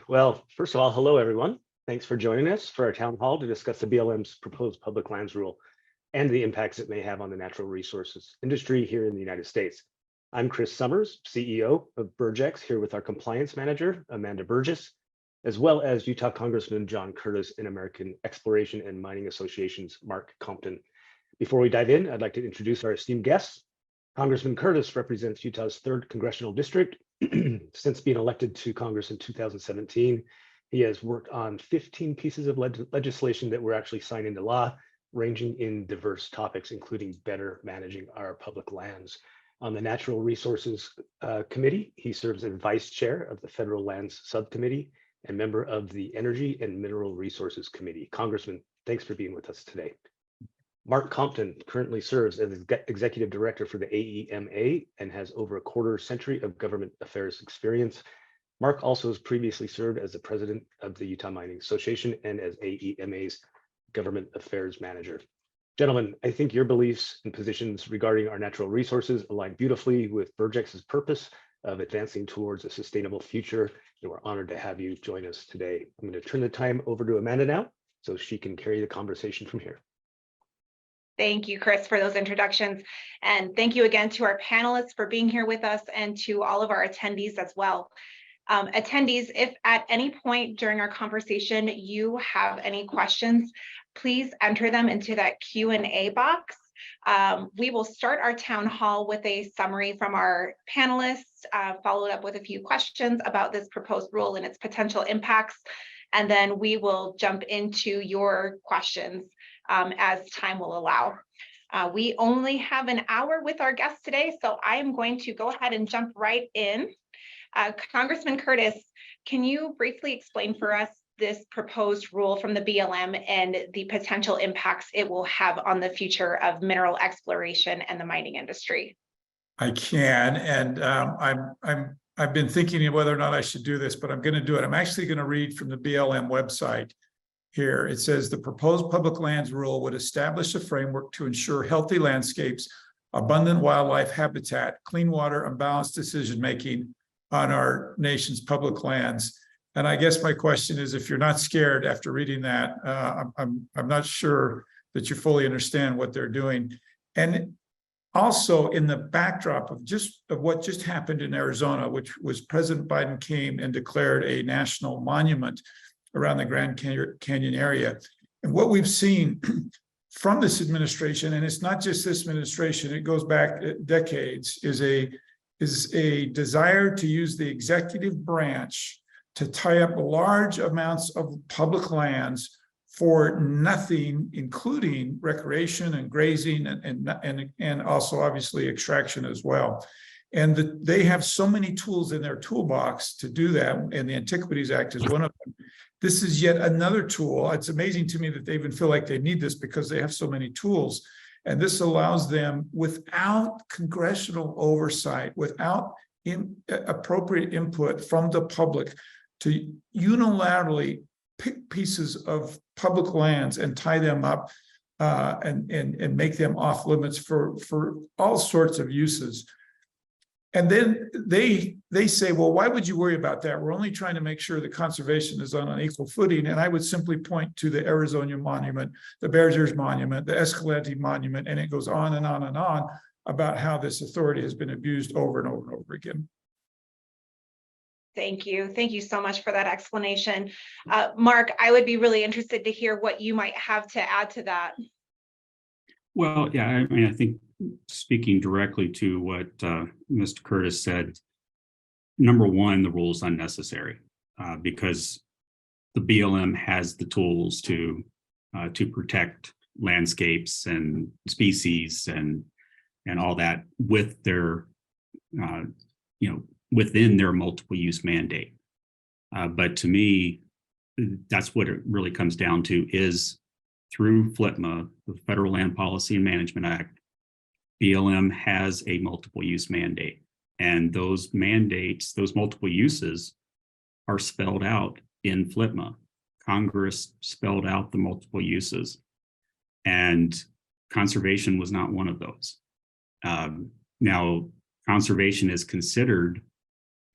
Well, first of all, hello, everyone. Thanks for joining us for our town hall to discuss the BLM's proposed public lands rule and the impacts it may have on the natural resources industry here in the United States. I'm Chris Summers, CEO of Burgex, here with our compliance manager, Amanda Burgess, as well as Utah Congressman John Curtis and American Exploration and Mining Association's Mark Compton. Before we dive in, I'd like to introduce our esteemed guests. Congressman Curtis represents Utah's 3rd congressional district. Since being elected to Congress in 2017, he has worked on 15 pieces of legislation that were actually signed into law, ranging in diverse topics, including better managing our public lands. On the Natural Resources Committee, he serves as Vice Chair of the Federal Lands Subcommittee and member of the Energy and Mineral Resources Committee. Congressman, thanks for being with us today. Mark Compton currently serves as Executive Director for the AEMA and has over a quarter-century of government affairs experience. Mark also has previously served as the President of the Utah Mining Association and as AEMA's Government Affairs Manager. Gentlemen, I think your beliefs and positions regarding our natural resources align beautifully with Burgex's purpose of advancing towards a sustainable future, and we're honored to have you join us today. I'm going to turn the time over to Amanda now so she can carry the conversation from here. Thank you, Chris, for those introductions. And thank you again to our panelists for being here with us and to all of our attendees as well. Attendees, if at any point during our conversation you have any questions, please enter them into that Q&A box. We will start our town hall with a summary from our panelists, followed up with a few questions about this proposed rule and its potential impacts. And then we will jump into your questions as time will allow. We only have an hour with our guests today, so I am going to go ahead and jump right in. Congressman Curtis, can you briefly explain for us this proposed rule from the BLM and the potential impacts it will have on the future of mineral exploration and the mining industry? I can, and I've been thinking of whether or not I should do this, but I'm going to do it. I'm actually going to read from the BLM website. Here it says the proposed public lands rule would establish a framework to ensure healthy landscapes, abundant wildlife habitat, clean water, and balanced decision making on our nation's public lands. And I guess my question is, if you're not scared after reading that, I'm not sure that you fully understand what they're doing. And also in the backdrop of what just happened in Arizona, which was President Biden came and declared a national monument around the Grand Canyon area. And what we've seen from this administration, and it's not just this administration, it goes back decades, is a desire to use the executive branch to tie up large amounts of public lands for nothing, including recreation and grazing and also obviously extraction as well. And they have so many tools in their toolbox to do that, and the Antiquities Act is one of them. This is yet another tool. It's amazing to me that they even feel like they need this because they have so many tools. And this allows them, without congressional oversight, without appropriate input from the public, to unilaterally pick pieces of public lands and tie them up and make them off limits for all sorts of uses. And then they say, well, why would you worry about that? We're only trying to make sure that conservation is on an equal footing. And I would simply point to the Arizona Monument, the Burgex Monument, the Escalante Monument, and it goes on and on and on about how this authority has been abused over and over and over again. Thank you. Thank you so much for that explanation. Mark, I would be really interested to hear what you might have to add to that. Well, yeah, I mean, I think speaking directly to what Mr. Curtis said, number one, the rule is unnecessary because the BLM has the tools to protect landscapes and species and all that with their within their multiple use mandate. But to me, that's what it really comes down to is through FLTMA, the Federal Land Policy and Management Act, BLM has a multiple use mandate. And those mandates, those multiple uses are spelled out in FLTMA. Congress spelled out the multiple uses, and conservation was not one of those. Now, conservation is considered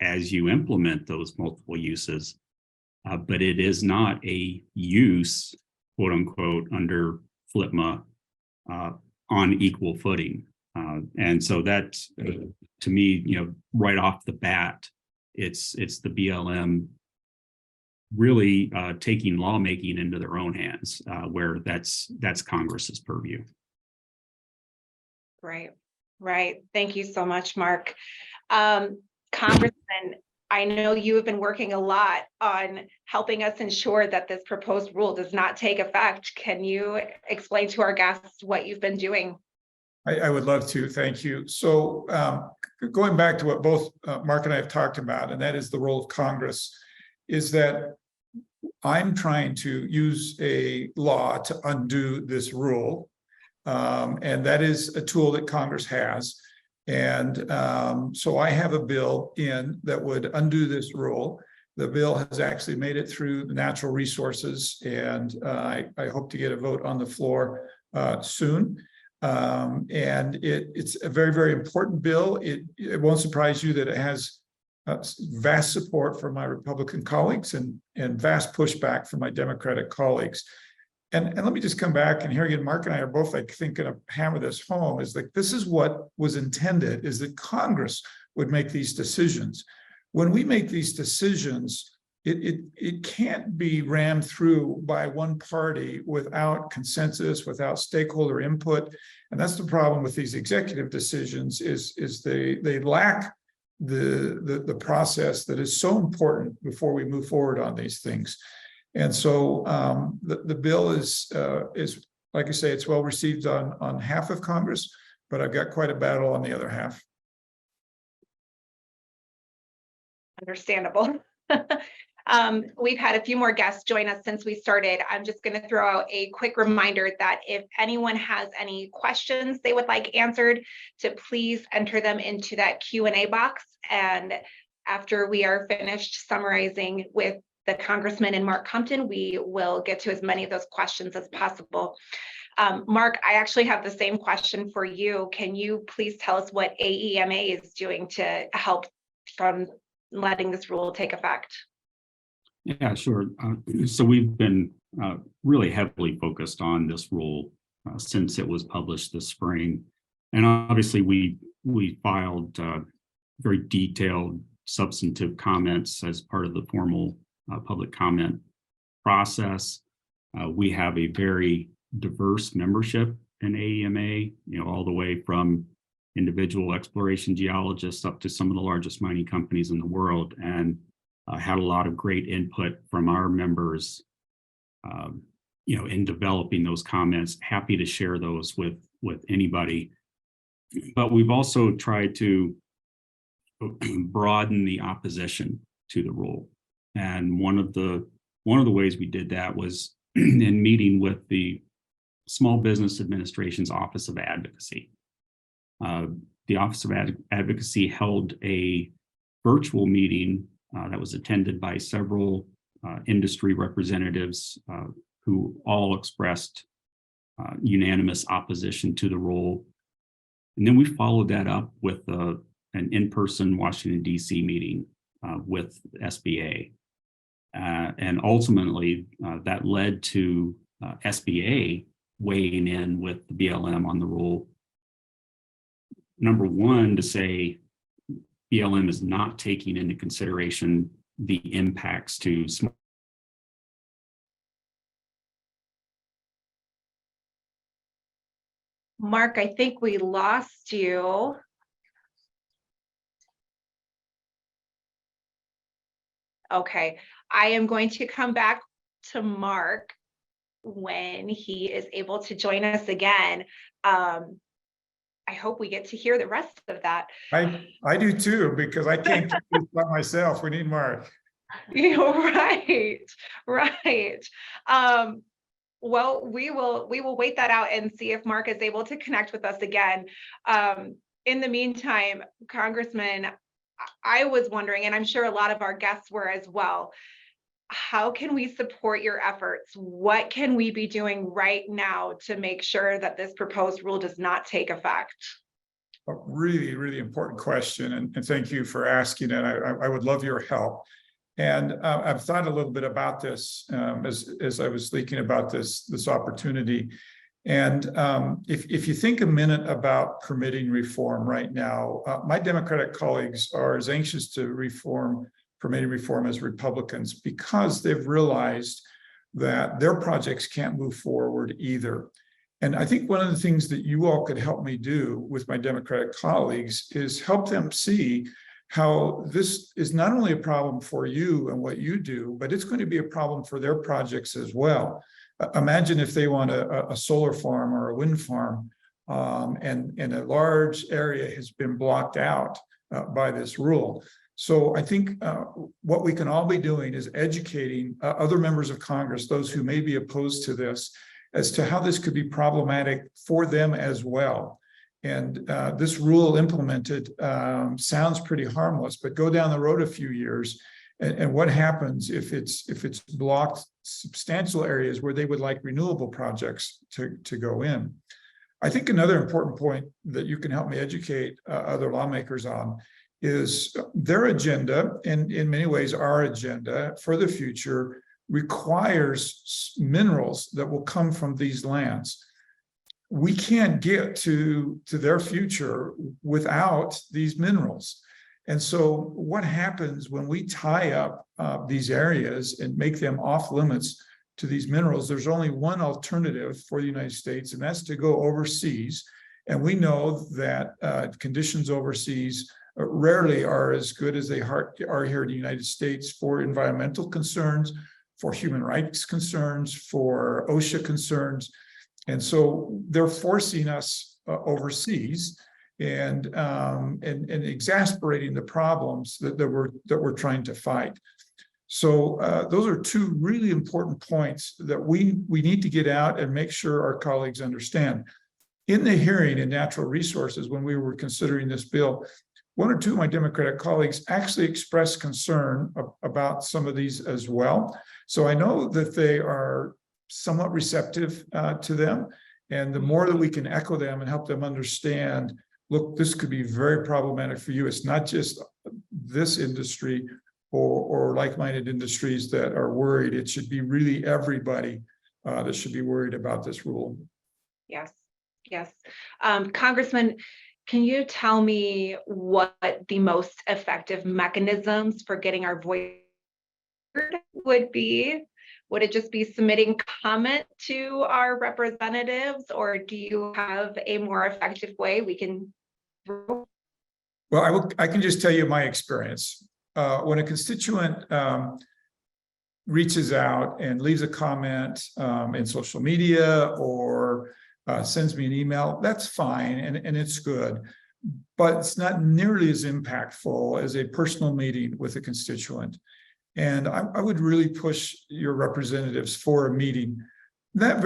as you implement those multiple uses, but it is not a use, quote unquote, under FLTMA on equal footing. And so that, to me, right off the bat, it's the BLM really taking lawmaking into their own hands, where that's Congress's purview. Right. Thank you so much, Mark. Congressman, I know you have been working a lot on helping us ensure that this proposed rule does not take effect. Can you explain to our guests what you've been doing? I would love to, thank you. So going back to what both Mark and I have talked about, and that is the role of Congress, is that I'm trying to use a law to undo this rule. And that is a tool that Congress has. And so I have a bill in that would undo this rule. The bill has actually made it through the natural resources, and I hope to get a vote on the floor soon. And it's a very, very important bill. It won't surprise you that it has vast support from my Republican colleagues and vast pushback from my Democratic colleagues. And let me just come back, and here again, Mark and I are both, I think, going to hammer this home, is like, this is what was intended, is that Congress would make these decisions. When we make these decisions, it can't be rammed through by one party without consensus, without stakeholder input. And that's the problem with these executive decisions, is they lack the process that is so important before we move forward on these things. And so the bill is like I say, it's well received on half of Congress, but I've got quite a battle on the other half. Understandable. We've had a few more guests join us since we started. I'm just going to throw out a quick reminder that if anyone has any questions they would like answered, to please enter them into that Q&A box. And after we are finished summarizing with the Congressman and Mark Compton, we will get to as many of those questions as possible. Mark, I actually have the same question for you. Can you please tell us what AEMA is doing to help from letting this rule take effect? Yeah, sure. So we've been really heavily focused on this rule since it was published this spring. And obviously we filed very detailed substantive comments as part of the formal public comment process. We have a very diverse membership in AEMA, all the way from individual exploration geologists up to some of the largest mining companies in the world, and had a lot of great input from our members, in developing those comments. Happy to share those with anybody. But we've also tried to broaden the opposition to the rule. And one of the ways we did that was in meeting with the Small Business Administration's Office of Advocacy. The Office of Advocacy held a virtual meeting that was attended by several industry representatives who all expressed unanimous opposition to the rule. And then we followed that up with an in-person Washington, D.C. meeting with SBA. And ultimately, that led to SBA weighing in with the BLM on the rule. Number one, to say BLM is not taking into consideration the impacts to small. Mark, I think we lost you. Okay, I am going to come back to Mark when he is able to join us again. I hope we get to hear the rest of that. I do too, because I can't do this by myself. We need Mark. Right. Well, we will wait that out and see if Mark is able to connect with us again. In the meantime, Congressman, I was wondering, and I'm sure a lot of our guests were as well, how can we support your efforts? What can we be doing right now to make sure that this proposed rule does not take effect? A really, really important question, and thank you for asking it. I would love your help. And I've thought a little bit about this as I was thinking about this opportunity. And if you think a minute about permitting reform right now, my Democratic colleagues are as anxious to reform permitting reform as Republicans, because they've realized that their projects can't move forward either. And I think one of the things that you all could help me do with my Democratic colleagues is help them see how this is not only a problem for you and what you do, but it's going to be a problem for their projects as well. Imagine if they want a solar farm or a wind farm, and a large area has been blocked out by this rule. So I think what we can all be doing is educating other members of Congress, those who may be opposed to this, as to how this could be problematic for them as well. And this rule implemented sounds pretty harmless, but go down the road a few years, and what happens if it's blocked substantial areas where they would like renewable projects to go in. I think another important point that you can help me educate other lawmakers on is their agenda, and in many ways our agenda for the future, requires minerals that will come from these lands. We can't get to their future without these minerals. And so what happens when we tie up these areas and make them off limits to these minerals? There's only one alternative for the United States, and that's to go overseas. And we know that conditions overseas rarely are as good as they are here in the United States for environmental concerns, for human rights concerns, for OSHA concerns. And so they're forcing us overseas and exasperating the problems that we're trying to fight. So those are two really important points that we need to get out and make sure our colleagues understand. In the hearing in Natural Resources, when we were considering this bill, one or two of my Democratic colleagues actually expressed concern about some of these as well. So I know that they are somewhat receptive to them. And the more that we can echo them and help them understand, look, this could be very problematic for you. It's not just this industry or like-minded industries that are worried. It should be really everybody that should be worried about this rule. Yes, yes. Congressman, can you tell me what the most effective mechanisms for getting our voice heard would be? Would it just be submitting comment to our representatives, or do you have a more effective way we can? Well, I can just tell you my experience. When a constituent reaches out and leaves a comment in social media or sends me an email, that's fine and it's good, but it's not nearly as impactful as a personal meeting with a constituent. And I would really push your representatives for a meeting. That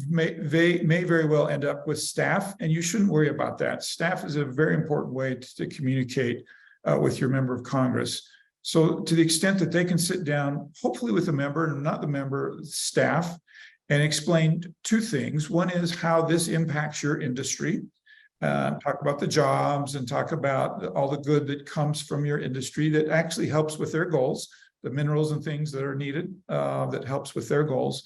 may very well end up with staff, and you shouldn't worry about that. Staff is a very important way to communicate with your member of Congress. So to the extent that they can sit down, hopefully with a member and not the member, staff, and explain two things. One is how this impacts your industry. Talk about the jobs and talk about all the good that comes from your industry that actually helps with their goals, the minerals and things that are needed that helps with their goals,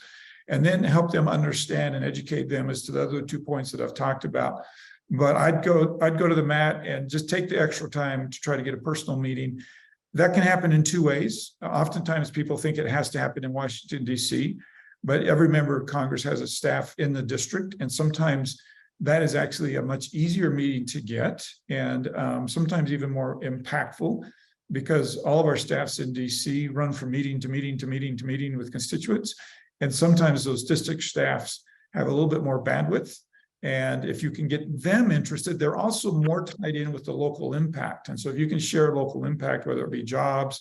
and then help them understand and educate them as to the other 2 points that I've talked about. But I'd go to the mat and just take the extra time to try to get a personal meeting. That can happen in two ways. Oftentimes people think it has to happen in Washington, D.C., but every member of Congress has a staff in the district, and sometimes that is actually a much easier meeting to get, and sometimes even more impactful, because all of our staffs in DC run from meeting to meeting to meeting to meeting with constituents. And sometimes those district staffs have a little bit more bandwidth. And if you can get them interested, they're also more tied in with the local impact. And so if you can share local impact, whether it be jobs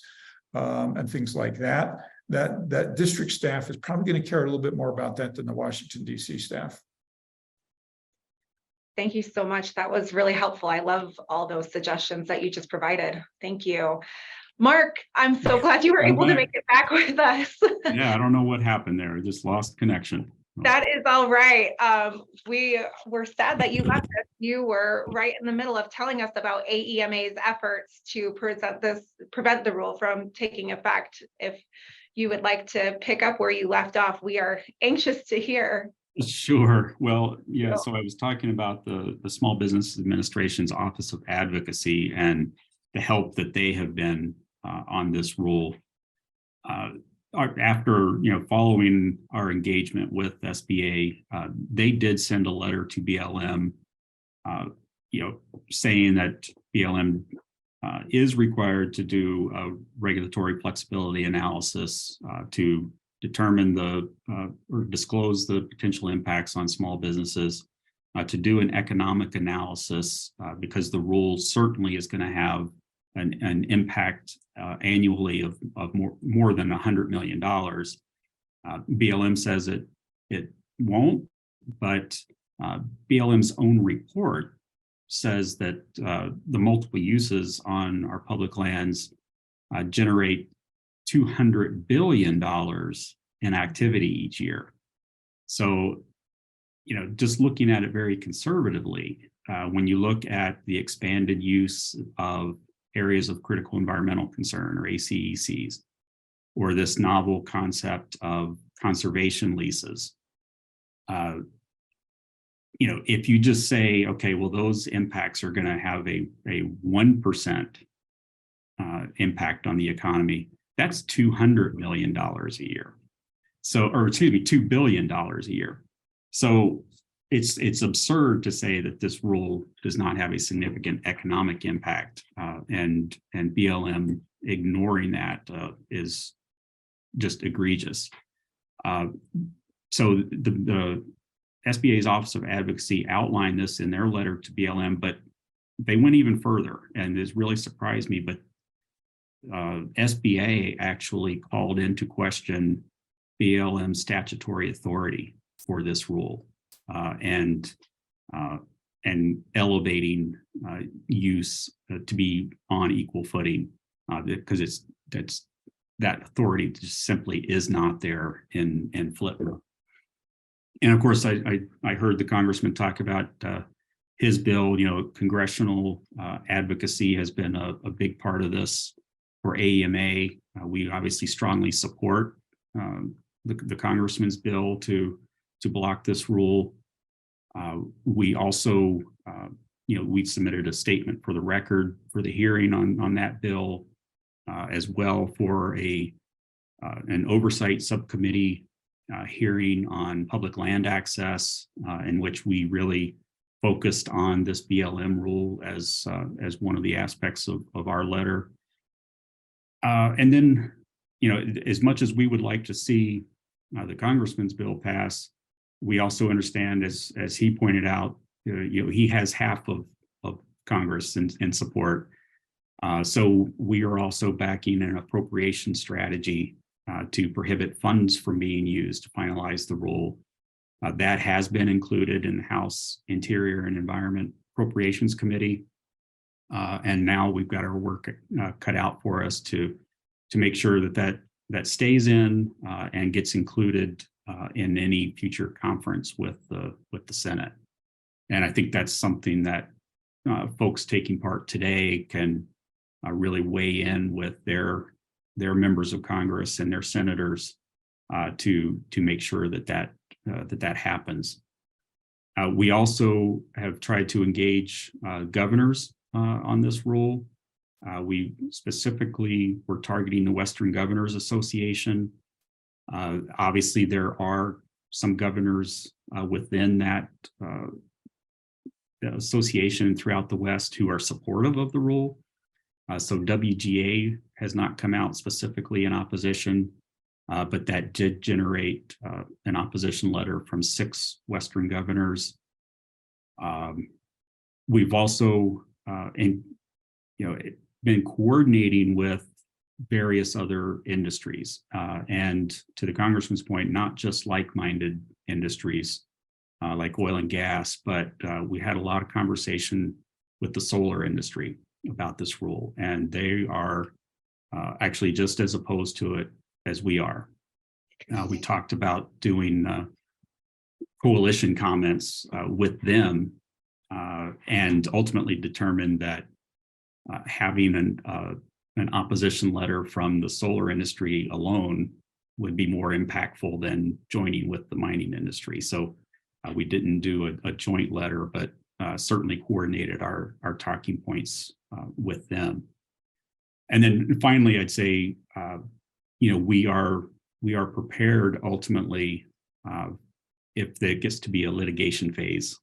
and things like that, that district staff is probably going to care a little bit more about that than the Washington, D.C. staff. Thank you so much. That was really helpful. I love all those suggestions that you just provided. Thank you. Mark, I'm so glad you were able to make it back with us. Yeah, I don't know what happened there. I just lost connection. That is all right. We were sad that you left us. You were right in the middle of telling us about AEMA's efforts to prevent the rule from taking effect. If you would like to pick up where you left off, we are anxious to hear. Sure. Well, yeah, so I was talking about the Small Business Administration's Office of Advocacy and the help that they have been on this rule. After, following our engagement with SBA, they did send a letter to BLM, saying that BLM is required to do a regulatory flexibility analysis to determine or disclose the potential impacts on small businesses, to do an economic analysis, because the rule certainly is going to have an impact annually of more than $100 million. BLM says it won't, but BLM's own report says that the multiple uses on our public lands generate $200 billion in activity each year. So, just looking at it very conservatively, when you look at the expanded use of areas of critical environmental concern, or ACECs, or this novel concept of conservation leases, if you just say, okay, well, those impacts are going to have a 1% impact on the economy, that's $200 million a year. So, or excuse me, $2 billion a year. So it's absurd to say that this rule does not have a significant economic impact, and BLM ignoring that is just egregious. So the SBA's Office of Advocacy outlined this in their letter to BLM, but they went even further, and this really surprised me. But SBA actually called into question BLM's statutory authority for this rule, and elevating use to be on equal footing, because that authority just simply is not there in FLTMA. And of course, I heard the congressman talk about his bill. Congressional advocacy has been a big part of this for AEMA. We obviously strongly support the congressman's bill to block this rule. We also, we submitted a statement for the record for the hearing on that bill, as well for an oversight subcommittee hearing on public land access, in which we really focused on this BLM rule as one of the aspects of our letter. And then, as much as we would like to see the congressman's bill pass, we also understand, as he pointed out, he has half of Congress in support. So we are also backing an appropriation strategy to prohibit funds from being used to finalize the rule. That has been included in the House Interior and Environment Appropriations Committee. And now we've got our work cut out for us to make sure that stays in and gets included in any future conference with the Senate. And I think that's something that folks taking part today can really weigh in with their members of Congress and their senators to make sure that happens. We also have tried to engage governors on this rule. We specifically were targeting the Western Governors Association. Obviously, there are some governors within that association throughout the West who are supportive of the rule. So WGA has not come out specifically in opposition, but that did generate an opposition letter from 6 Western governors. We've also been coordinating with various other industries, and to the congressman's point, not just like-minded industries like oil and gas, but we had a lot of conversation with the solar industry about this rule, and they are actually just as opposed to it as we are. We talked about doing coalition comments with them, and ultimately determined that having an opposition letter from the solar industry alone would be more impactful than joining with the mining industry. So we didn't do a joint letter, but certainly coordinated our talking points with them. And then finally, I'd say, we are prepared ultimately if there gets to be a litigation phase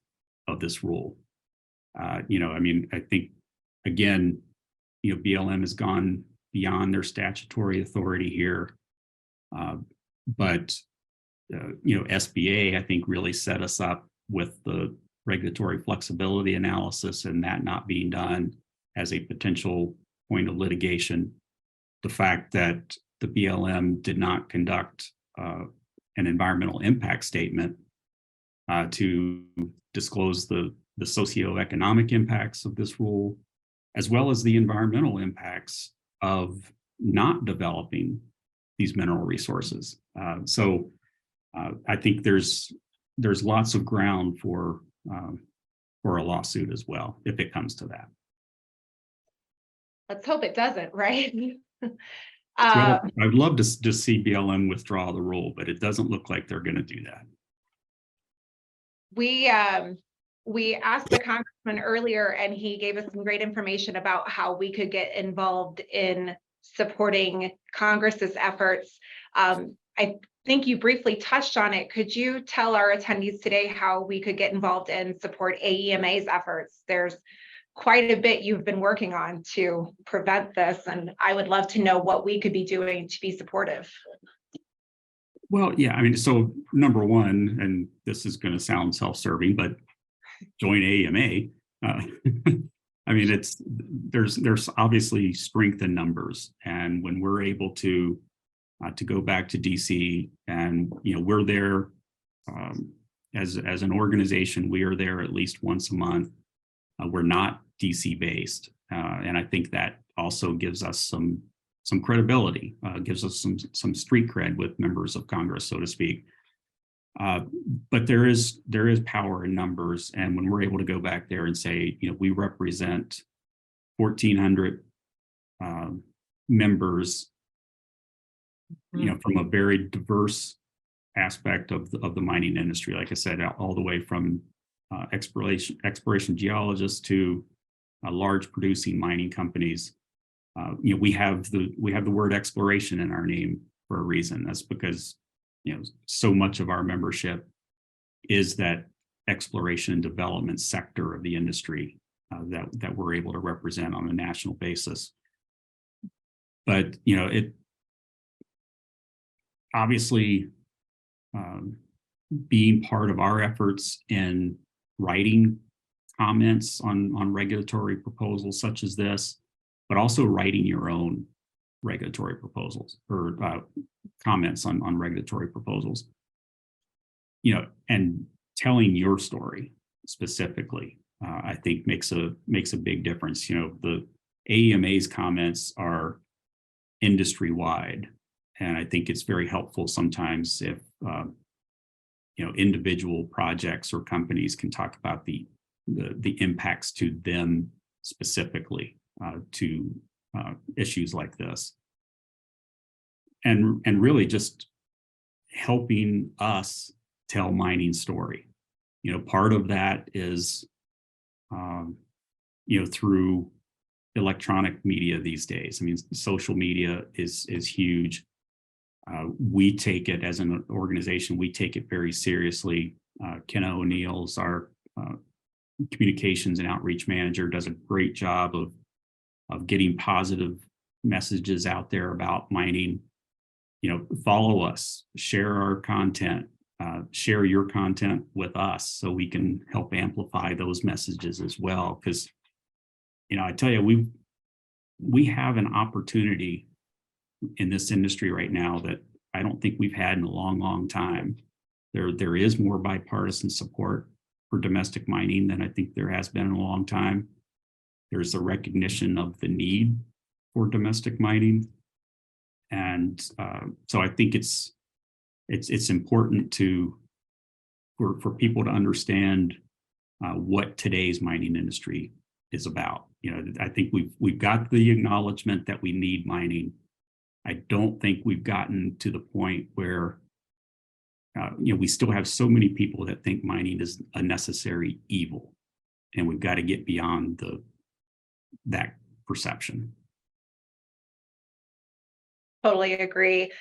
of this rule. I think, again, BLM has gone beyond their statutory authority here. But SBA, I think, really set us up with the regulatory flexibility analysis, and that not being done as a potential point of litigation. The fact that the BLM did not conduct an environmental impact statement to disclose the socioeconomic impacts of this rule, as well as the environmental impacts of not developing these mineral resources. So I think there's lots of ground for a lawsuit as well, if it comes to that. Let's hope it doesn't, right? Well, I'd love to see BLM withdraw the rule, but it doesn't look like they're going to do that. We asked the congressman earlier, and he gave us some great information about how we could get involved in supporting Congress's efforts. I think you briefly touched on it. Could you tell our attendees today how we could get involved and support AEMA's efforts? There's quite a bit you've been working on to prevent this, and I would love to know what we could be doing to be supportive. Well, yeah, so number one, and this is going to sound self-serving, but join AEMA. There's obviously strength in numbers, and when we're able to go back to DC, and we're there as an organization, we are there at least once a month. We're not DC based, and I think that also gives us some credibility, gives us some street cred with members of Congress, so to speak. But there is power in numbers, and when we're able to go back there and say, we represent 1,400 members, from a very diverse aspect of the mining industry, like I said, all the way from exploration geologists to large producing mining companies. We have the word exploration in our name for a reason. That's because so much of our membership is that exploration and development sector of the industry that we're able to represent on a national basis. But it obviously, being part of our efforts in writing comments on regulatory proposals such as this, but also writing your own regulatory proposals or comments on regulatory proposals, and telling your story specifically, I think makes a big difference. The AEMA's comments are industry wide, and I think it's very helpful sometimes if individual projects or companies can talk about the impacts to them specifically to issues like this, and really just helping us tell mining story. Part of that is through electronic media these days. Social media is huge. We take it as an organization, we take it very seriously. Kenna O'Neill's our communications and outreach manager, does a great job of getting positive messages out there about mining. Follow us, share our content, share your content with us so we can help amplify those messages as well. Because, I tell you, we have an opportunity in this industry right now that I don't think we've had in a long, long time. There is more bipartisan support for domestic mining than I think there has been in a long time. There's a recognition of the need for domestic mining. And so I think it's important to for people to understand what today's mining industry is about. You know, I think we've got the acknowledgement that we need mining. I don't think we've gotten to the point where you know, we still have so many people that think mining is a necessary evil, and we've got to get beyond that perception. Totally agree.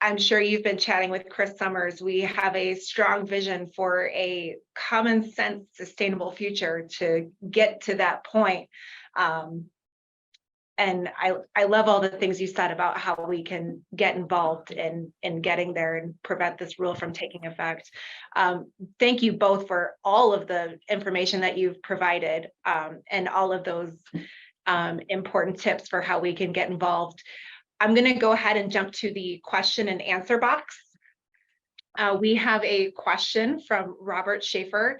I'm sure you've been chatting with Chris Summers. We have a strong vision for a common sense, sustainable future to get to that point. And I love all the things you said about how we can get involved in getting there and prevent this rule from taking effect. Thank you both for all of the information that you've provided and all of those important tips for how we can get involved. I'm going to go ahead and jump to the question and answer box. We have a question from Robert Schaefer.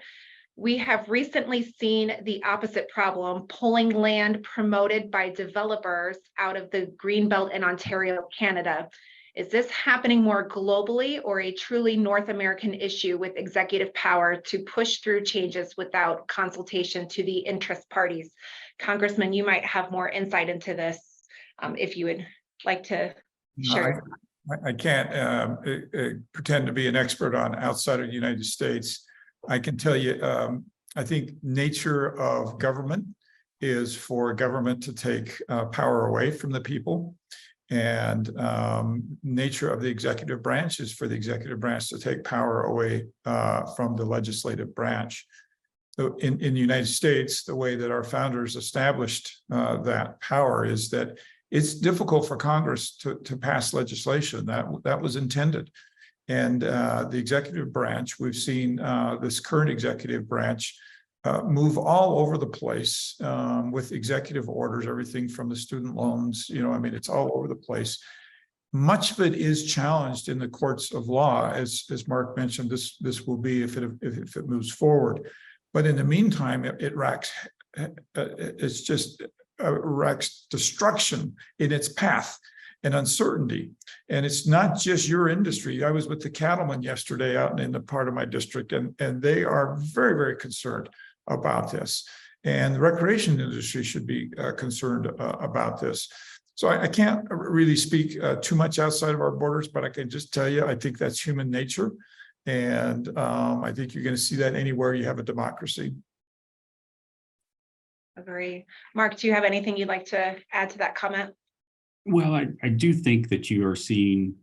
We have recently seen the opposite problem, pulling land promoted by developers out of the Greenbelt in Ontario, Canada. Is this happening more globally or a truly North American issue with executive power to push through changes without consultation to the interest parties? Congressman, you might have more insight into this if you would like to share. I can't pretend to be an expert on outside of the United States. I can tell you, I think nature of government is for government to take power away from the people, and nature of the executive branch is for the executive branch to take power away from the legislative branch. So in the United States, the way that our founders established that power is that it's difficult for Congress to pass legislation. That was intended. And the executive branch, we've seen this current executive branch move all over the place with executive orders, everything from the student loans, you know, I mean, it's all over the place. Much of it is challenged in the courts of law, as Mark mentioned, this will be if it moves forward. But in the meantime, it wrecks destruction in its path and uncertainty. And it's not just your industry. I was with the cattlemen yesterday out in the part of my district, and they are very, very concerned about this. And the recreation industry should be concerned about this. So I can't really speak too much outside of our borders, but I can just tell you, I think that's human nature. And I think you're going to see that anywhere you have a democracy. Agree. Mark, do you have anything you'd like to add to that comment? Well, I do think that you are seeing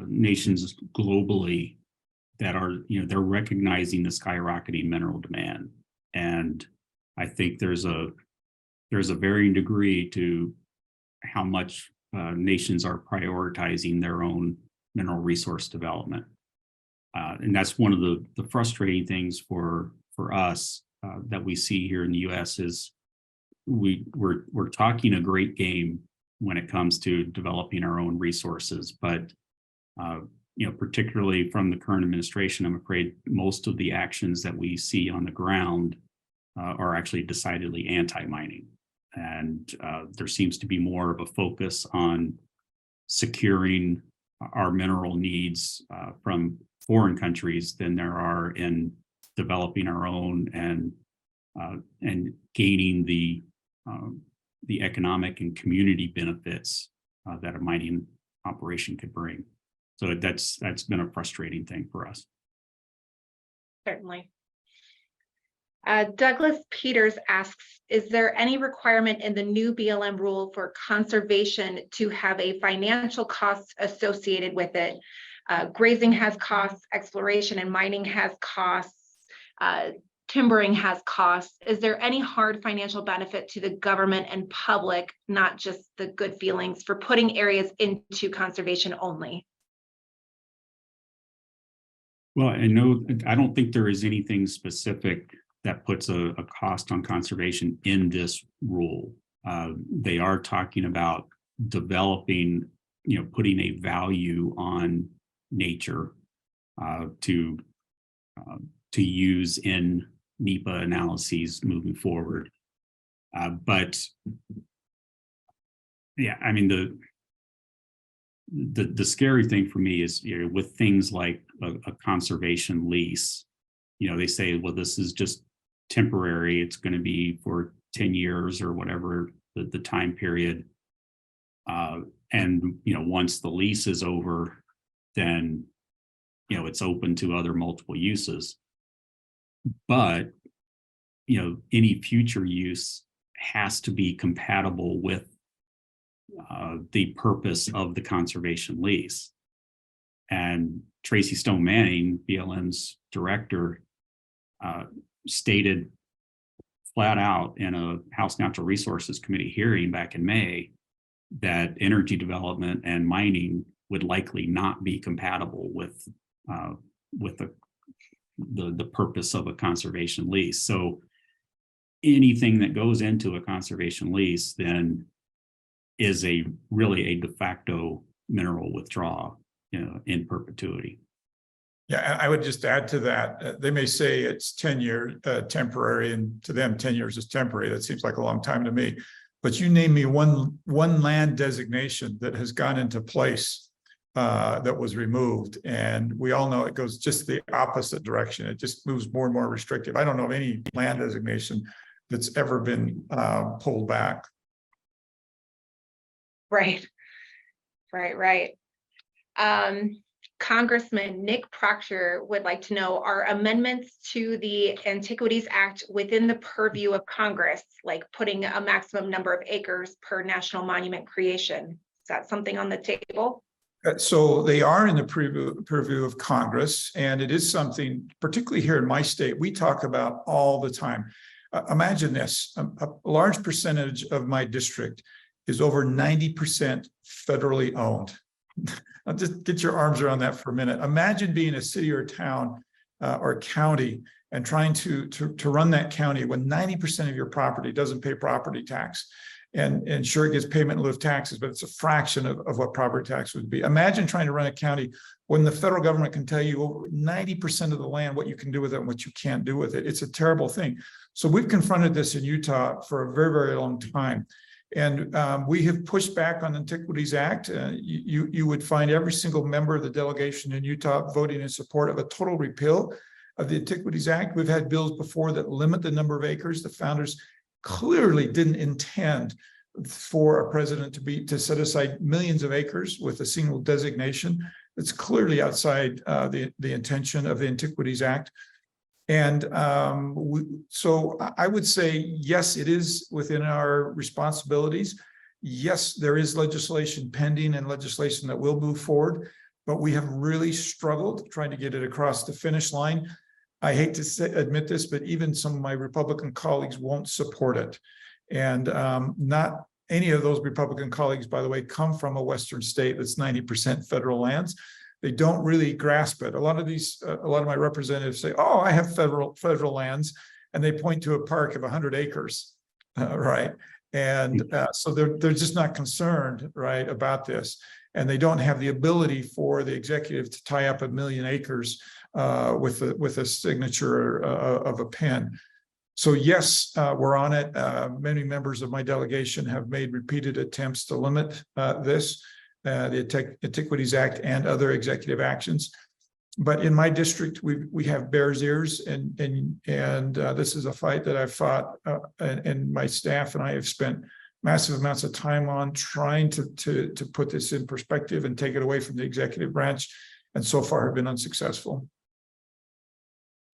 nations globally that are, you know, they're recognizing the skyrocketing mineral demand. And I think there's a varying degree to how much nations are prioritizing their own mineral resource development. And that's one of the frustrating things for us that we see here in the US is we're talking a great game when it comes to developing our own resources, but you know, particularly from the current administration, I'm afraid most of the actions that we see on the ground are actually decidedly anti-mining, and there seems to be more of a focus on securing our mineral needs from foreign countries than there are in developing our own and gaining the economic and community benefits that a mining operation could bring. So that's been a frustrating thing for us. Certainly. Douglas Peters asks, is there any requirement in the new BLM rule for conservation to have a financial cost associated with it? Grazing has costs, exploration and mining has costs, timbering has costs. Is there any hard financial benefit to the government and public, not just the good feelings, for putting areas into conservation only? Well, I don't think there is anything specific that puts a cost on conservation in this rule. They are talking about developing, you know, putting a value on nature to use in NEPA analyses moving forward. But yeah, I mean, the scary thing for me is, with things like a conservation lease, they say, well, this is just temporary. It's going to be for 10 years or whatever the time period. And, once the lease is over, then, it's open to other multiple uses. But, any future use has to be compatible with the purpose of the conservation lease. And Tracy Stone Manning, BLM's director, stated flat out in a House Natural Resources Committee hearing back in May that energy development and mining would likely not be compatible with the purpose of a conservation lease. So anything that goes into a conservation lease then is really a de facto mineral withdrawal, in perpetuity. Yeah, I would just add to that. They may say it's 10 years temporary, and to them 10 years is temporary. That seems like a long time to me. But you name me one land designation that has gone into place that was removed, and we all know it goes just the opposite direction. It just moves more and more restrictive. I don't know of any land designation that's ever been pulled back. Right. Congressman Nick Proctor would like to know, are amendments to the Antiquities Act within the purview of Congress, like putting a maximum number of acres per national monument creation? Is that something on the table? So they are in the purview of Congress, and it is something, particularly here in my state, we talk about all the time. Imagine this, a large percentage of my district is over 90% federally owned. I'll just get your arms around that for a minute. Imagine being a city or a town or a county and trying to run that county when 90% of your property doesn't pay property tax. And sure, it gets payment in lieu of taxes, but it's a fraction of what property tax would be. Imagine trying to run a county when the federal government can tell you over 90% of the land, what you can do with it and what you can't do with it. It's a terrible thing. So we've confronted this in Utah for a very, very long time. And we have pushed back on the Antiquities Act. You would find every single member of the delegation in Utah voting in support of a total repeal of the Antiquities Act. We've had bills before that limit the number of acres. The founders clearly didn't intend for a president to set aside millions of acres with a single designation. It's clearly outside the intention of the Antiquities Act. And so I would say, yes, it is within our responsibilities. Yes, there is legislation pending and legislation that will move forward, but we have really struggled trying to get it across the finish line. I hate to admit this, but even some of my Republican colleagues won't support it. And not any of those Republican colleagues, by the way, come from a Western state that's 90% federal lands. They don't really grasp it. A lot of my representatives say, "Oh, I have federal lands," and they point to a park of 100 acres, right? And so they're just not concerned, right, about this, and they don't have the ability for the executive to tie up 1 million acres with a signature of a pen. So yes, we're on it. Many members of my delegation have made repeated attempts to limit this. The Antiquities Act and other executive actions, but in my district we have bear's ears, and this is a fight that I've fought, and my staff and I have spent massive amounts of time on trying to put this in perspective and take it away from the executive branch, and so far have been unsuccessful.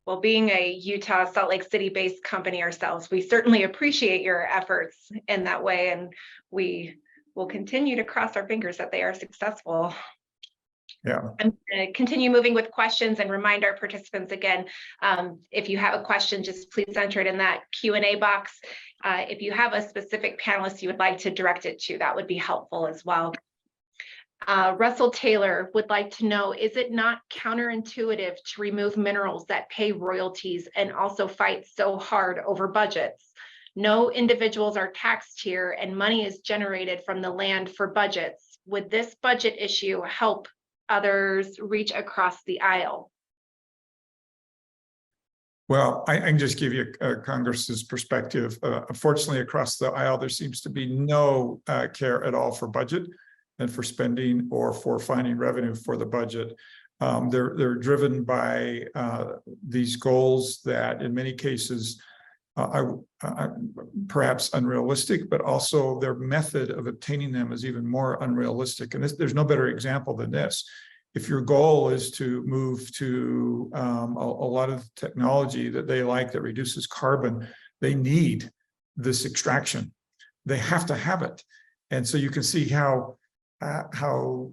Well, being a Utah, Salt Lake City-based company ourselves, we certainly appreciate your efforts in that way, and we will continue to cross our fingers that they are successful. Yeah. I'm going to continue moving with questions and remind our participants again, if you have a question, just please enter it in that Q&A box. If you have a specific panelist you would like to direct it to, that would be helpful as well. Russell Taylor would like to know, is it not counterintuitive to remove minerals that pay royalties and also fight so hard over budgets? No individuals are taxed here, and money is generated from the land for budgets. Would this budget issue help others reach across the aisle? Well, I can just give you Congress's perspective. Unfortunately, across the aisle, there seems to be no care at all for budget. than for spending or for finding revenue for the budget. They're driven by these goals that in many cases are perhaps unrealistic, but also their method of obtaining them is even more unrealistic. And there's no better example than this. If your goal is to move to a lot of technology that they like that reduces carbon, they need this extraction. They have to have it. And so you can see how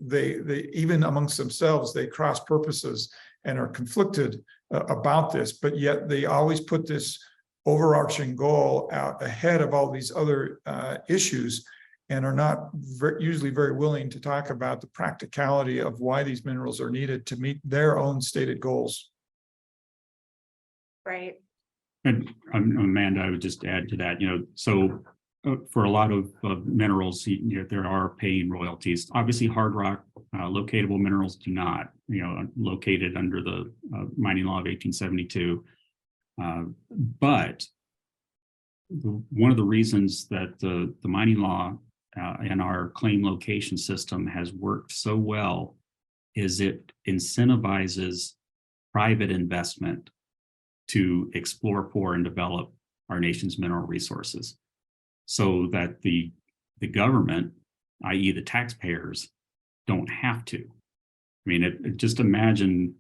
they even amongst themselves, they cross purposes and are conflicted about this, but yet they always put this overarching goal out ahead of all these other issues, and are not usually very willing to talk about the practicality of why these minerals are needed to meet their own stated goals. Right. And Amanda, I would just add to that, so for a lot of minerals, there are paying royalties. Obviously, hard rock locatable minerals do not, located under the mining law of 1872. But one of the reasons that the mining law and our claim location system has worked so well is it incentivizes private investment to explore for and develop our nation's mineral resources, so that the government, i.e. the taxpayers, don't have to. I mean, just imagine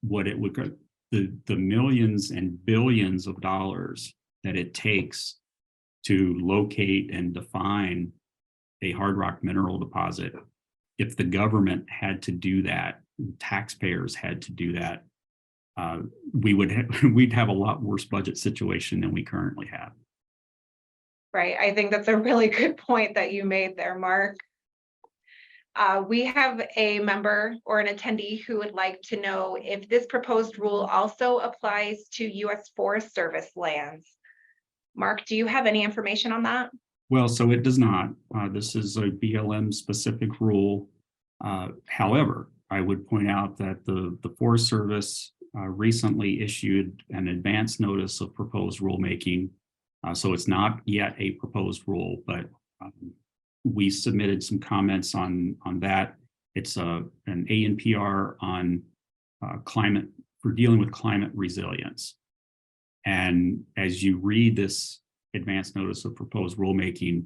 what it would, the millions and billions of dollars that it takes to locate and define a hard rock mineral deposit. If the government had to do that, taxpayers had to do that, we'd have a lot worse budget situation than we currently have. Right. I think that's a really good point that you made there, Mark. We have a member or an attendee who would like to know if this proposed rule also applies to U.S. Forest Service lands. Mark, do you have any information on that? Well, so it does not. This is a BLM specific rule. However, I would point out that the Forest Service recently issued an advance notice of proposed rulemaking. So it's not yet a proposed rule, but we submitted some comments on that. It's an ANPR on climate, for dealing with climate resilience. And as you read this advance notice of proposed rulemaking,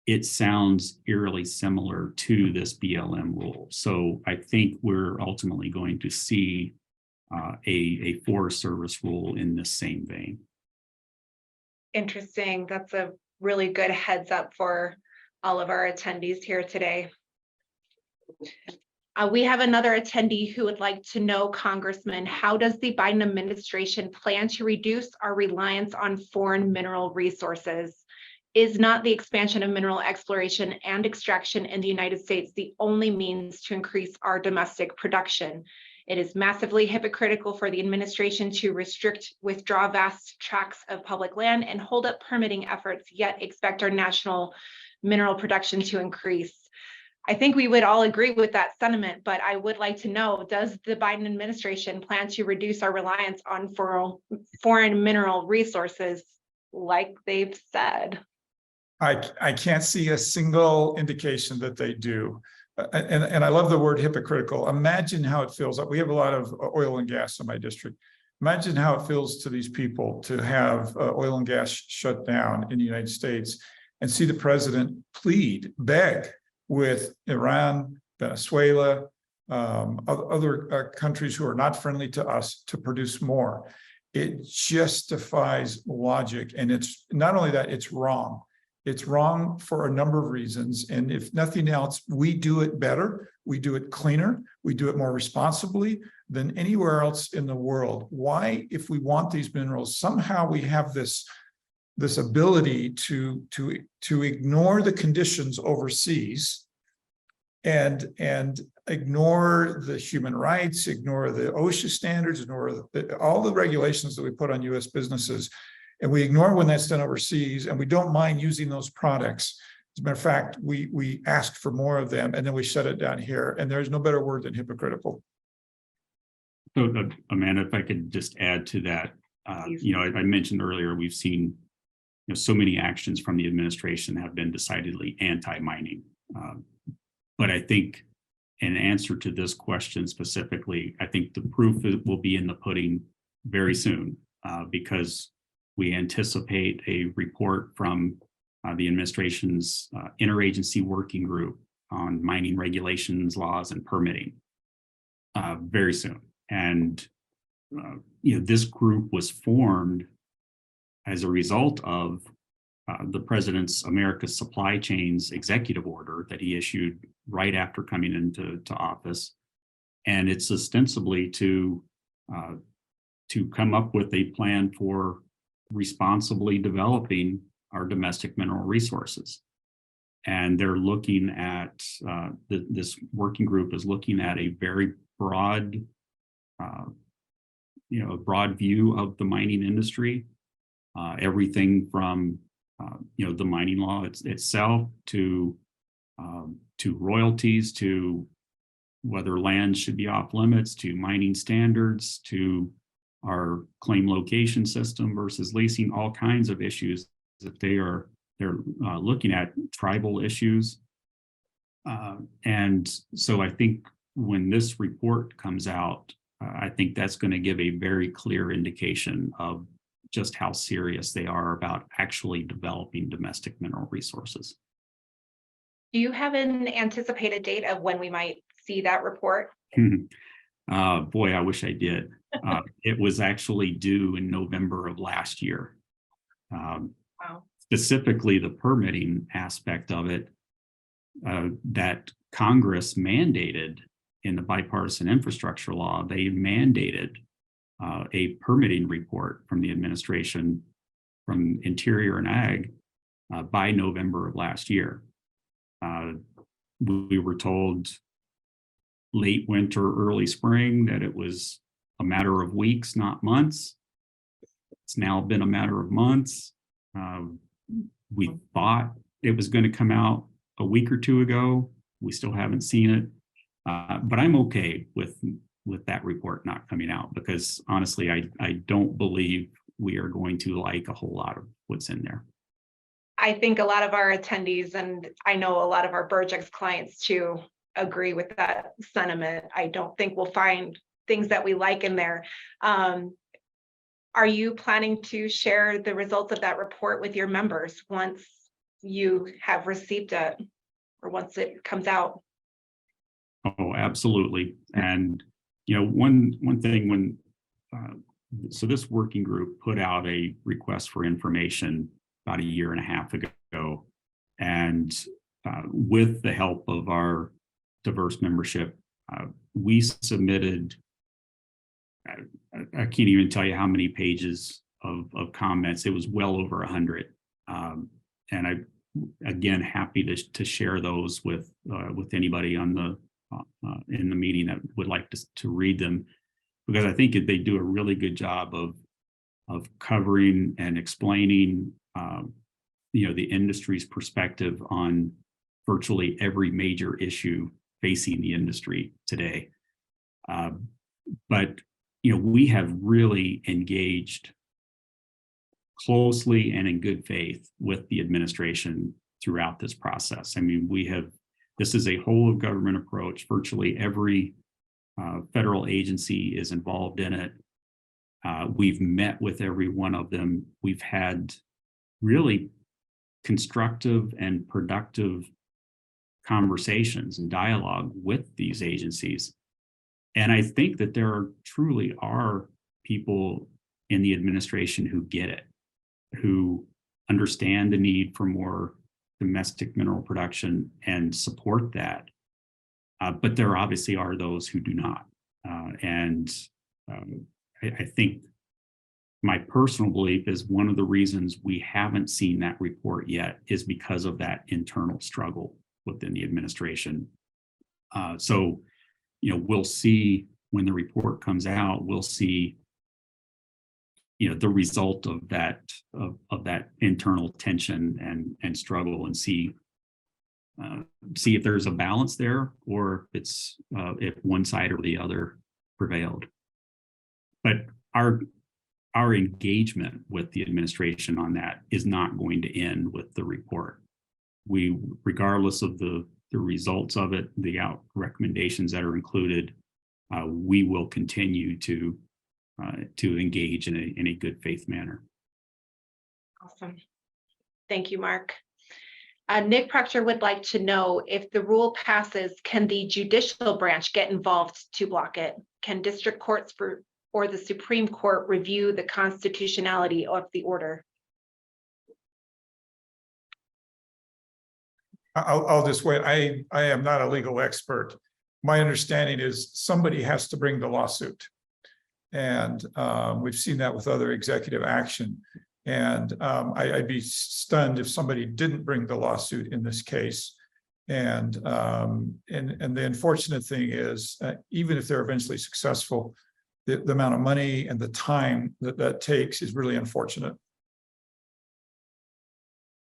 it sounds eerily similar to this BLM rule. So I think we're ultimately going to see a Forest Service rule in this same vein. Interesting. That's a really good heads up for all of our attendees here today. We have another attendee who would like to know, Congressman, how does the Biden administration plan to reduce our reliance on foreign mineral resources? Is not the expansion of mineral exploration and extraction in the United States the only means to increase our domestic production? It is massively hypocritical for the administration to withdraw vast tracts of public land and hold up permitting efforts, yet expect our national mineral production to increase. I think we would all agree with that sentiment, but I would like to know, does the Biden administration plan to reduce our reliance on foreign mineral resources like they've said? I can't see a single indication that they do. And I love the word hypocritical. Imagine how it feels. We have a lot of oil and gas in my district. Imagine how it feels to these people to have oil and gas shut down in the United States and see the president beg with Iran, Venezuela, other countries who are not friendly to us to produce more. It just defies logic. And it's not only that, it's wrong. It's wrong for a number of reasons. And if nothing else, we do it better. We do it cleaner. We do it more responsibly than anywhere else in the world. Why, if we want these minerals, somehow we have this ability to ignore the conditions overseas and ignore the human rights, ignore the OSHA standards, ignore all the regulations that we put on US businesses. And we ignore when that's done overseas, and we don't mind using those products. As a matter of fact, we ask for more of them, and then we shut it down here. And there's no better word than hypocritical. So, Amanda, if I could just add to that, I mentioned earlier, we've seen so many actions from the administration have been decidedly anti-mining. But I think in answer to this question specifically, I think the proof will be in the pudding very soon, because we anticipate a report from the administration's interagency working group on mining regulations, laws, and permitting very soon. And this group was formed as a result of the president's America's Supply Chains executive order that he issued right after coming into office. And it's ostensibly to come up with a plan for responsibly developing our domestic mineral resources. And they're looking at, this working group is looking at a very broad, a broad view of the mining industry, everything from the mining law itself to royalties, to whether land should be off limits, to mining standards, to our claim location system versus leasing, all kinds of issues that they're looking at, tribal issues. And so I think when this report comes out, I think that's going to give a very clear indication of just how serious they are about actually developing domestic mineral resources. Do you have an anticipated date of when we might see that report? Boy, I wish I did. It was actually due in November of last year. Wow. Specifically, the permitting aspect of it that Congress mandated in the bipartisan infrastructure law, they mandated a permitting report from the administration, from Interior and Ag, by November of last year. We were told late winter, early spring that it was a matter of weeks, not months. It's now been a matter of months. We thought it was going to come out a week or two ago. We still haven't seen it, but I'm okay with that report not coming out, because honestly, I don't believe we are going to like a whole lot of what's in there. I think a lot of our attendees, and I know a lot of our Burgex clients too, agree with that sentiment. I don't think we'll find things that we like in there. Are you planning to share the results of that report with your members once you have received it, or once it comes out? Oh, absolutely. And one thing when so this working group put out a request for information about a year and a half ago, and with the help of our diverse membership, we submitted, I can't even tell you how many pages of comments. It was well over 100. And I, again, happy to share those with anybody on the in the meeting that would like to read them, because I think they do a really good job of covering and explaining the industry's perspective on virtually every major issue facing the industry today. But we have really engaged closely and in good faith with the administration throughout this process. I mean, this is a whole of government approach. Virtually every federal agency is involved in it. We've met with every one of them. We've had really constructive and productive conversations and dialogue with these agencies. And I think that there truly are people in the administration who get it, who understand the need for more domestic mineral production and support that. But there obviously are those who do not. I think my personal belief is one of the reasons we haven't seen that report yet is because of that internal struggle within the administration. So we'll see when the report comes out, we'll see the result of that internal tension and struggle, and see if there's a balance there, or if one side or the other prevailed. But our engagement with the administration on that is not going to end with the report. We, regardless of the the results of it, the recommendations that are included, we will continue to engage in a good faith manner. Awesome. Thank you, Mark. Nick Proctor would like to know, if the rule passes, can the judicial branch get involved to block it? Can district courts or the Supreme Court review the constitutionality of the order? I'll just wait. I am not a legal expert. My understanding is somebody has to bring the lawsuit. And we've seen that with other executive action. And I'd be stunned if somebody didn't bring the lawsuit in this case. And the unfortunate thing is, even if they're eventually successful, the amount of money and the time that takes is really unfortunate.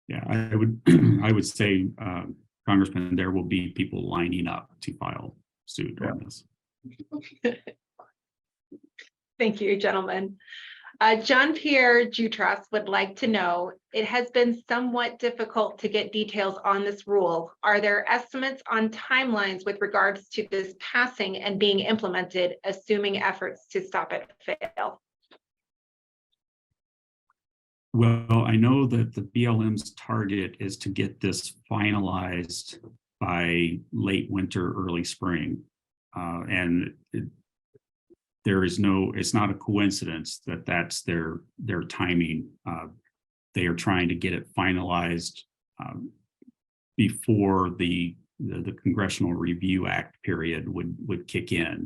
Yeah, I would say, Congressman, there will be people lining up to file suit on this. Thank you, gentlemen. John Pierre Jutras would like to know, it has been somewhat difficult to get details on this rule. Are there estimates on timelines with regards to this passing and being implemented, assuming efforts to stop it fail? Well, I know that the BLM's target is to get this finalized by late winter, early spring. It's not a coincidence that that's their timing. They are trying to get it finalized before the Congressional Review Act period would kick in.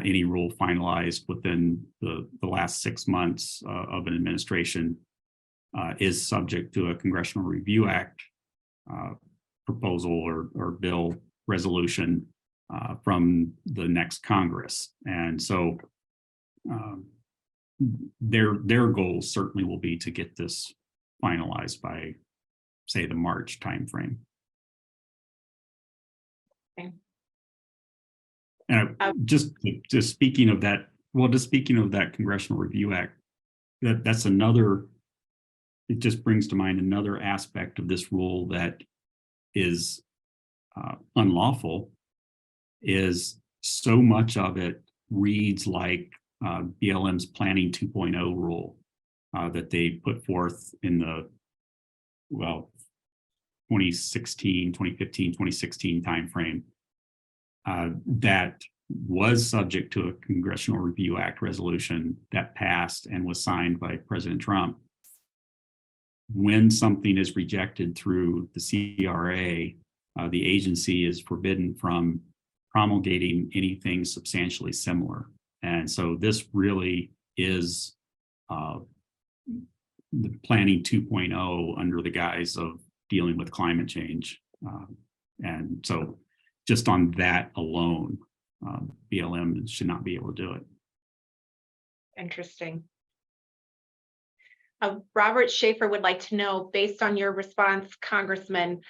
Any rule finalized within the last 6 months of an administration is subject to a Congressional Review Act proposal or bill resolution from the next Congress. And so their goal certainly will be to get this finalized by, say, the March timeframe. Okay. And just speaking of that, Congressional Review Act, that's another, it just brings to mind another aspect of this rule that is unlawful, is so much of it reads like BLM's Planning 2.0 rule that they put forth in the 2016, 2015, 2016 timeframe, that was subject to a Congressional Review Act resolution that passed and was signed by President Trump. When something is rejected through the CRA, the agency is forbidden from promulgating anything substantially similar. And so this really is the Planning 2.0 under the guise of dealing with climate change. And so just on that alone, BLM should not be able to do it. Interesting. Robert Schaefer would like to know, based on your response, Congressman,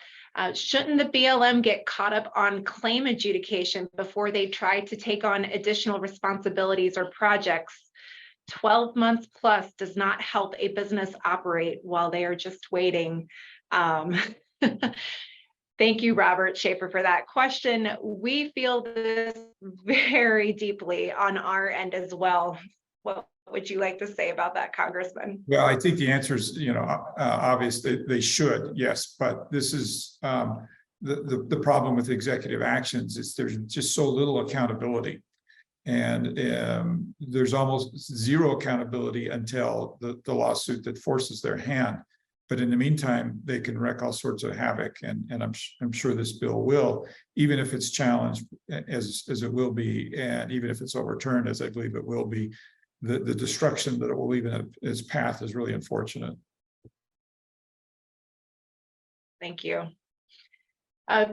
shouldn't the BLM get caught up on claim adjudication before they try to take on additional responsibilities or projects? 12 months plus does not help a business operate while they are just waiting. Thank you, Robert Schaefer, for that question. We feel this very deeply on our end as well. What would you like to say about that, Congressman? Well, I think the answer is, obvious that they should, yes, but this is the problem with executive actions is there's just so little accountability, and there's almost zero accountability until the lawsuit that forces their hand. But in the meantime, they can wreak all sorts of havoc, and I'm sure this bill will, even if it's challenged as it will be, and even if it's overturned, as I believe it will be. The destruction that it will leave in its path is really unfortunate. Thank you.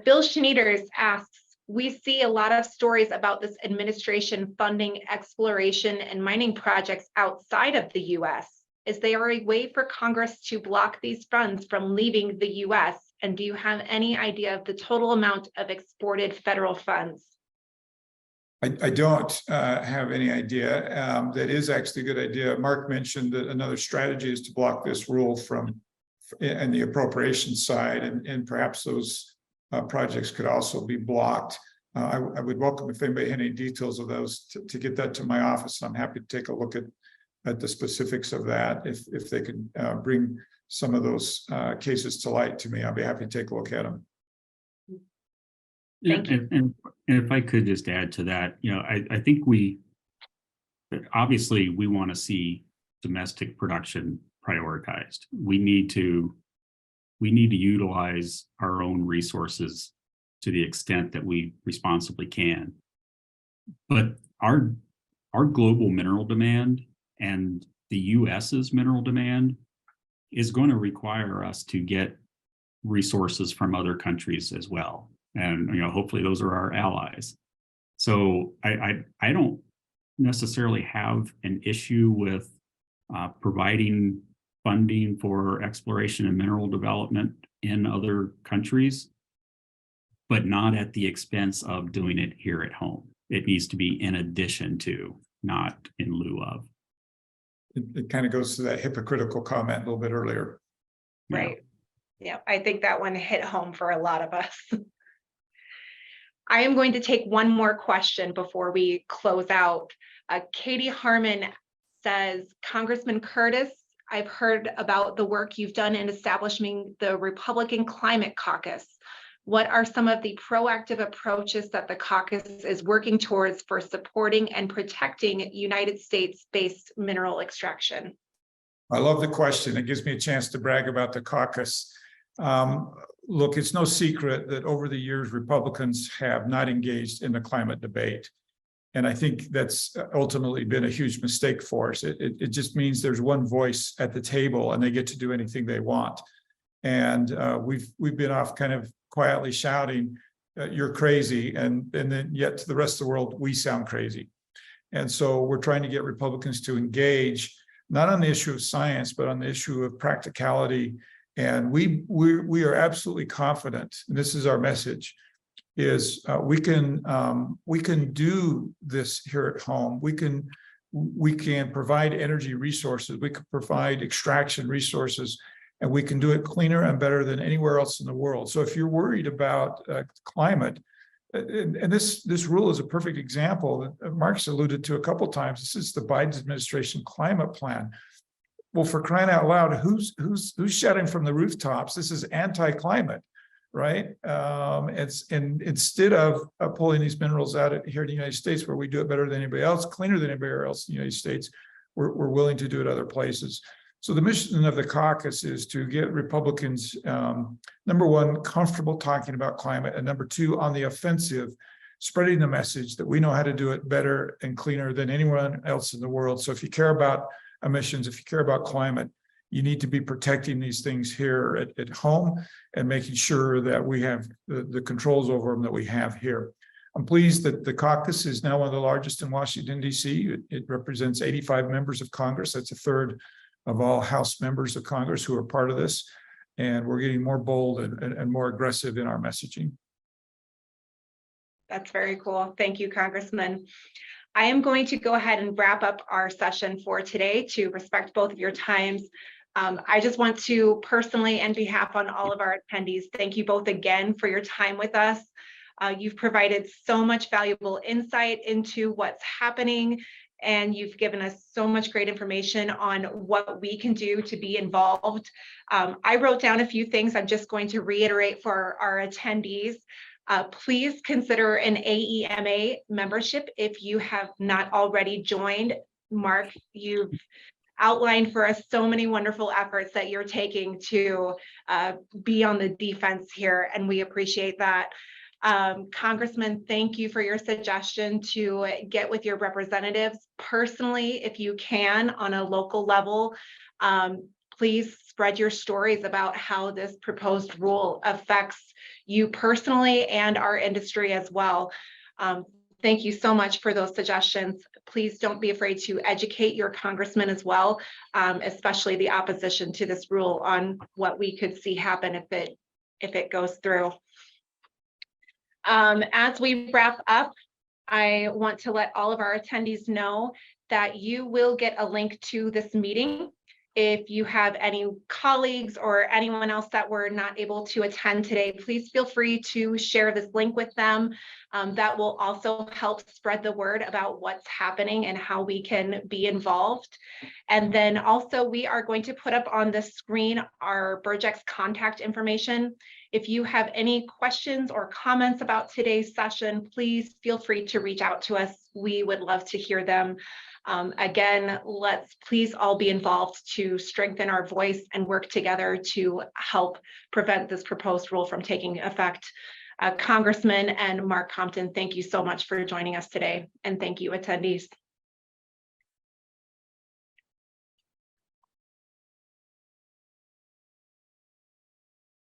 Bill Schneiders asks, we see a lot of stories about this administration funding exploration and mining projects outside of the US. Is there a way for Congress to block these funds from leaving the US? And do you have any idea of the total amount of exported federal funds? I don't have any idea. That is actually a good idea. Mark mentioned that another strategy is to block this rule from and the appropriation side, and perhaps those projects could also be blocked. I would welcome if anybody had any details of those to get that to my office. I'm happy to take a look at the specifics of that. If they could bring some of those cases to light to me, I'll be happy to take a look at them. Thank you. And if I could just add to that, I think obviously we want to see domestic production prioritized. We need to utilize our own resources to the extent that we responsibly can. But our global mineral demand and the US's mineral demand is going to require us to get resources from other countries as well. And hopefully those are our allies. So I don't necessarily have an issue with providing funding for exploration and mineral development in other countries, but not at the expense of doing it here at home. It needs to be in addition to, not in lieu of. It kind of goes to that hypocritical comment a little bit earlier. Right. Yeah, I think that one hit home for a lot of us. I am going to take one more question before we close out. Katie Harmon says, Congressman Curtis, I've heard about the work you've done in establishing the Republican Climate Caucus. What are some of the proactive approaches that the caucus is working towards for supporting and protecting United States-based mineral extraction? I love the question. It gives me a chance to brag about the caucus. Look, it's no secret that over the years, Republicans have not engaged in the climate debate. And I think that's ultimately been a huge mistake for us. It just means there's one voice at the table and they get to do anything they want. And we've been off kind of quietly shouting, you're crazy. And then yet to the rest of the world, we sound crazy. And so we're trying to get Republicans to engage, not on the issue of science, but on the issue of practicality. And we are absolutely confident, and this is our message, is we can do this here at home. We can provide energy resources. We can provide extraction resources, and we can do it cleaner and better than anywhere else in the world. So if you're worried about climate, and this rule is a perfect example that Mark's alluded to a couple of times. This is the Biden administration climate plan. Well, for crying out loud, who's shouting from the rooftops? This is anti-climate, right? Instead of pulling these minerals out here in the United States, where we do it better than anybody else, cleaner than anybody else in the United States, we're willing to do it other places. So the mission of the caucus is to get Republicans, number one, comfortable talking about climate, and number two, on the offensive, spreading the message that we know how to do it better and cleaner than anyone else in the world. So if you care about emissions, if you care about climate, you need to be protecting these things here at home and making sure that we have the controls over them that we have here. I'm pleased that the caucus is now one of the largest in Washington, D.C. It represents 85 members of Congress. That's a third of all House members of Congress who are part of this. And we're getting more bold and more aggressive in our messaging. That's very cool. Thank you, Congressman. I am going to go ahead and wrap up our session for today to respect both of your times. I just want to personally, on behalf on all of our attendees, thank you both again for your time with us. You've provided so much valuable insight into what's happening, and you've given us so much great information on what we can do to be involved. I wrote down a few things I'm just going to reiterate for our attendees. Please consider an AEMA membership if you have not already joined. Mark, you've outlined for us so many wonderful efforts that you're taking to be on the defense here, and we appreciate that. Congressman, thank you for your suggestion to get with your representatives personally, if you can, on a local level. Please spread your stories about how this proposed rule affects you personally and our industry as well. Thank you so much for those suggestions. Please don't be afraid to educate your congressman as well, especially the opposition to this rule, on what we could see happen if it goes through. As we wrap up, I want to let all of our attendees know that you will get a link to this meeting If you have any colleagues or anyone else that were not able to attend today, please feel free to share this link with them. That will also help spread the word about what's happening and how we can be involved. And then also we are going to put up on the screen our Burgex contact information. If you have any questions or comments about today's session, please feel free to reach out to us. We would love to hear them. Again, let's please all be involved to strengthen our voice and work together to help prevent this proposed rule from taking effect. Congressman and Mark Compton, thank you so much for joining us today. And thank you, attendees.